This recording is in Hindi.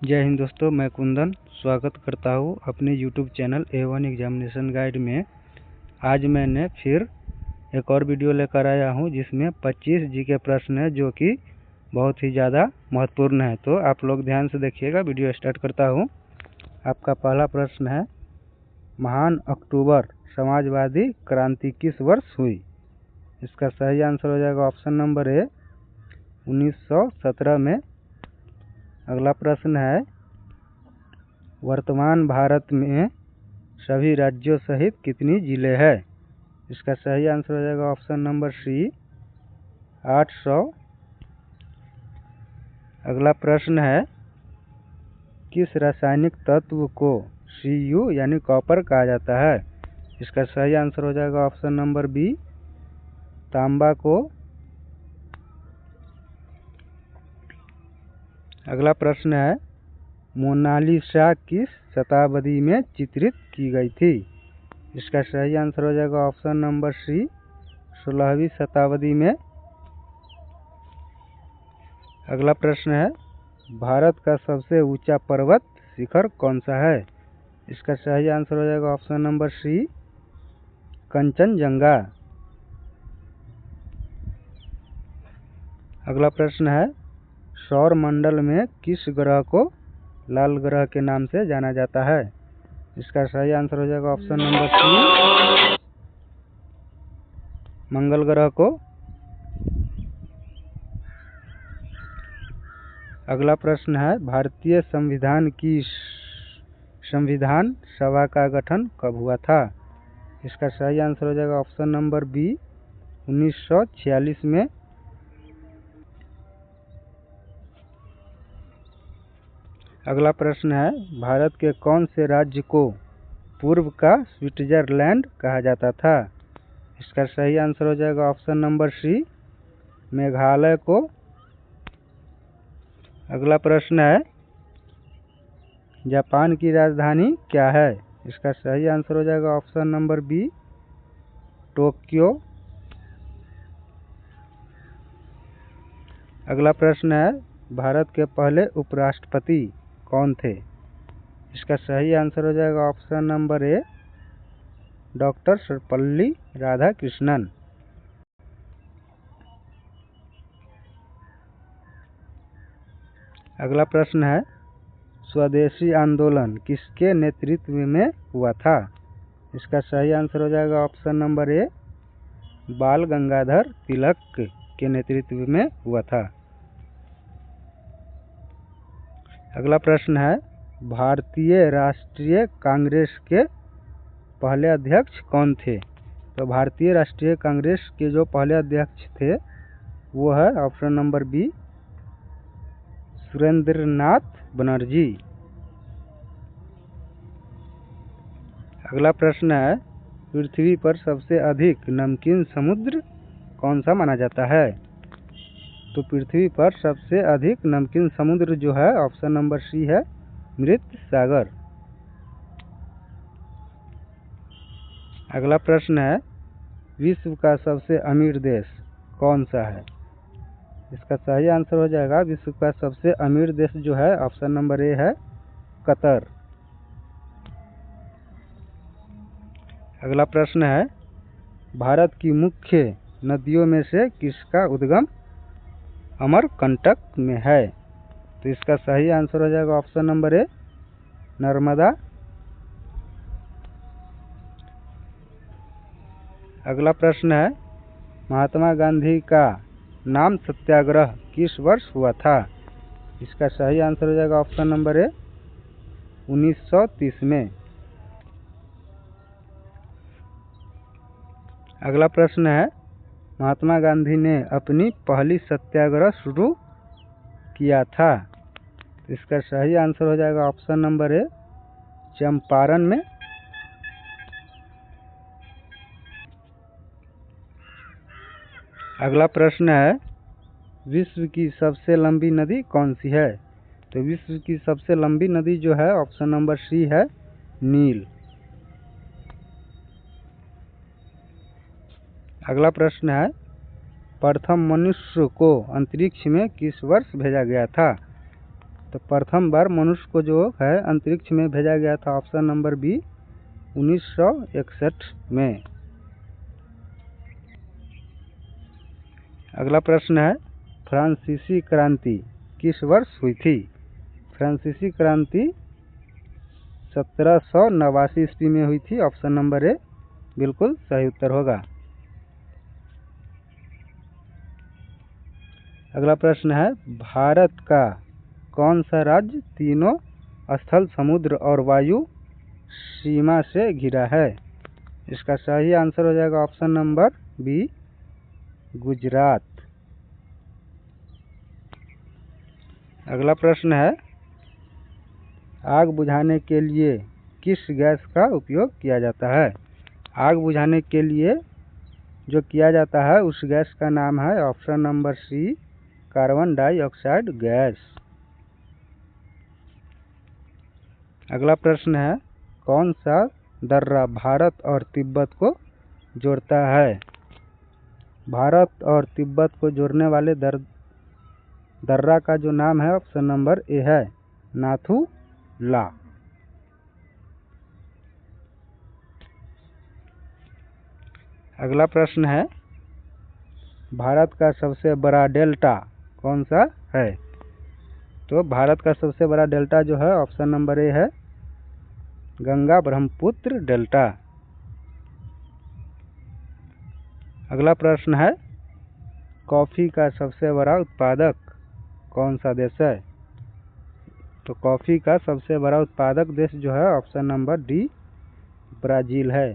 जय हिंद दोस्तों, मैं कुंदन स्वागत करता हूँ अपने YouTube channel A1 examination guide में। आज मैंने फिर एक और वीडियो लेकर आया हूँ जिसमें 25 जीके प्रश्न है जो कि बहुत ही ज़्यादा महत्वपूर्ण है। तो आप लोग ध्यान से देखिएगा, वीडियो स्टार्ट करता हूँ। आपका पहला प्रश्न है, महान अक्टूबर समाजवादी क्रांति किस वर्ष हुई? इसका सही आंसर हो जाएगा ऑप्शन नंबर ए 1917 में। अगला प्रश्न है, वर्तमान भारत में सभी राज्यों सहित कितनी जिले हैं? इसका सही आंसर हो जाएगा ऑप्शन नंबर सी 800। अगला प्रश्न है, किस रासायनिक तत्व को Cu यानी कॉपर कहा जाता है? इसका सही आंसर हो जाएगा ऑप्शन नंबर बी तांबा को। अगला प्रश्न है, मोनालिसा किस शताब्दी में चित्रित की गई थी? इसका सही आंसर हो जाएगा ऑप्शन नंबर सी 16वीं शताब्दी में। अगला प्रश्न है, भारत का सबसे ऊंचा पर्वत शिखर कौन सा है? इसका सही आंसर हो जाएगा ऑप्शन नंबर सी कंचनजंगा। अगला प्रश्न है, सौर मंडल में किस ग्रह को लाल ग्रह के नाम से जाना जाता है? इसका सही आंसर हो जाएगा ऑप्शन नंबर सी मंगल ग्रह को। अगला प्रश्न है, भारतीय संविधान की संविधान सभा का गठन कब हुआ था? इसका सही आंसर हो जाएगा ऑप्शन नंबर बी 1946 में। अगला प्रश्न है, भारत के कौन से राज्य को पूर्व का स्विट्जरलैंड कहा जाता था? इसका सही आंसर हो जाएगा ऑप्शन नंबर सी मेघालय को। अगला प्रश्न है, जापान की राजधानी क्या है? इसका सही आंसर हो जाएगा ऑप्शन नंबर बी टोक्यो। अगला प्रश्न है, भारत के पहले उपराष्ट्रपति कौन थे? इसका सही आंसर हो जाएगा option number A doctor Sarvepalli Radhakrishnan. अगला प्रश्न है, स्वदेशी आंदोलन किसके नेतृत्व में हुआ था? इसका सही आंसर हो जाएगा ऑप्शन नंबर ए बाल गंगाधर तिलक के नेतृत्व में हुआ था। अगला प्रश्न है, भारतीय राष्ट्रीय कांग्रेस के पहले अध्यक्ष कौन थे? तो भारतीय राष्ट्रीय कांग्रेस के जो पहले अध्यक्ष थे वो है option number B Surendranath Banerjee. अगला प्रश्न है, पृथ्वी पर सबसे अधिक नमकीन समुद्र कौन सा माना जाता है? तो पृथ्वी पर सबसे अधिक नमकीन समुद्र जो है ऑप्शन नंबर सी है मृत सागर। अगला प्रश्न है, विश्व का सबसे अमीर देश कौन सा है? इसका सही आंसर हो जाएगा विश्व का सबसे अमीर देश जो है ऑप्शन नंबर ए है कतर। अगला प्रश्न है, भारत की मुख्य नदियों में से किसका उद्गम अमरकंटक में है? तो इसका सही आंसर हो जाएगा ऑप्शन नंबर ए नर्मदा। अगला प्रश्न है, महात्मा गांधी का नाम सत्याग्रह किस वर्ष हुआ था? इसका सही आंसर हो जाएगा ऑप्शन नंबर ए 1930 में। अगला प्रश्न है, महात्मा गांधी ने अपनी पहली सत्याग्रह शुरू किया था? इसका सही आंसर हो जाएगा ऑप्शन नंबर ए चंपारण में। अगला प्रश्न है, विश्व की सबसे लंबी नदी कौन सी है? तो विश्व की सबसे लंबी नदी जो है ऑप्शन नंबर सी है नील। अगला प्रश्न है, प्रथम मनुष्य को अंतरिक्ष में किस वर्ष भेजा गया था? तो प्रथम बार मनुष्य को जो है अंतरिक्ष में भेजा गया था ऑप्शन नंबर बी 1961 में। अगला प्रश्न है फ्रांसीसी क्रांति किस वर्ष हुई थी? फ्रांसीसी क्रांति 1789 ईस्वी में हुई थी। ऑप्शन नंबर ए बिल्कुल सही उत्तर होगा। अगला प्रश्न है भारत का कौन सा राज्य तीनों स्थल, समुद्र और वायु सीमा से घिरा है? इसका सही आंसर हो जाएगा ऑप्शन नंबर बी गुजरात। अगला प्रश्न है आग बुझाने के लिए किस गैस का उपयोग किया जाता है? आग बुझाने के लिए जो किया जाता है उस गैस का नाम है option number C carbon dioxide gas. अगला प्रश्न है कौन सा दर्रा भारत और तिब्बत को जोड़ता है? भारत और तिब्बत को जोड़ने वाले दर्रा का जो नाम है ऑप्शन नंबर ए है नाथू ला। अगला प्रश्न है भारत का सबसे बड़ा डेल्टा कौन सा है? तो भारत का सबसे बड़ा डेल्टा जो है ऑप्शन नंबर ए है गंगा ब्रह्मपुत्र डेल्टा। अगला प्रश्न है कॉफी का सबसे बड़ा उत्पादक कौन सा देश है? तो कॉफी का सबसे बड़ा उत्पादक देश जो है ऑप्शन नंबर डी ब्राजील है।